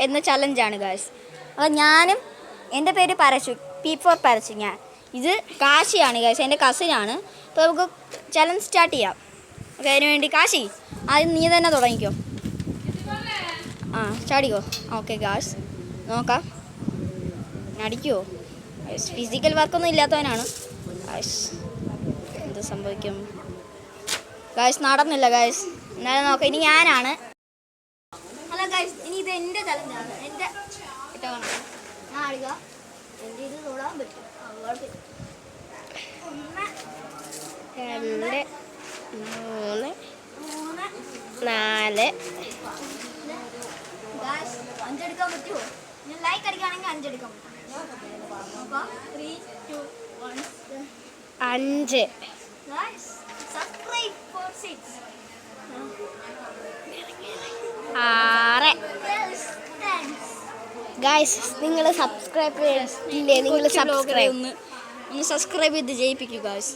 എന്ന ചലഞ്ചാണ് ഗായ്സ്. അപ്പോൾ ഞാനും എൻ്റെ പേര് പരശു, P4 പരശു. ഇത് കാശിയാണ് ഗായ്സ്, എൻ്റെ കസിനാണ്. അപ്പോൾ നമുക്ക് ചലഞ്ച് സ്റ്റാർട്ട് ചെയ്യാം. ഓക്കെ, അതിന് വേണ്ടി കാശി ആദ്യം നീ തന്നെ തുടങ്ങിക്കോ. ചാടിക്കോ. ഓക്കെ ഗായ്സ്, നോക്കാം അടിക്കുമോ. ഫിസിക്കൽ വർക്കൊന്നും ഇല്ലാത്തവനാണ് ഗായ്സ്. എന്ത് സംഭവിക്കും ഗായ്സ്? നടന്നില്ല ഗായ്സ്. എന്നാലും നോക്കാം. ഇനി ഞാനാണ്. ഹലോ ഗായ്സ്, ഇനി ഇത് എൻ്റെ ചലഞ്ചാണ്. എൻ്റെ ഇട്ടമാണ് ഞാൻ ആടുക. എൻ്റെ ഇത് തൊടാൻ പറ്റും. 1 2 3 4 ഗായ്സ് 5 എടുക്കാൻ പറ്റുമോ? ഞാൻ ലൈക്ക് അടിക്കുകയാണെങ്കിൽ 5 എടുക്കാൻ പറ്റും. നോക്കാം. 3 2 1 5 ഗായ്സ് സബ്സ്ക്രൈബ് ഫോർ 6 6 ഗായ്സ്, നിങ്ങൾ സബ്സ്ക്രൈബ് ചെയ്യില്ലേ? നിങ്ങൾ സബ്സ്ക്രൈബ് ഒന്ന് സബ്സ്ക്രൈബ് ചെയ്ത് ജയിപ്പിക്കൂ ഗായ്സ്.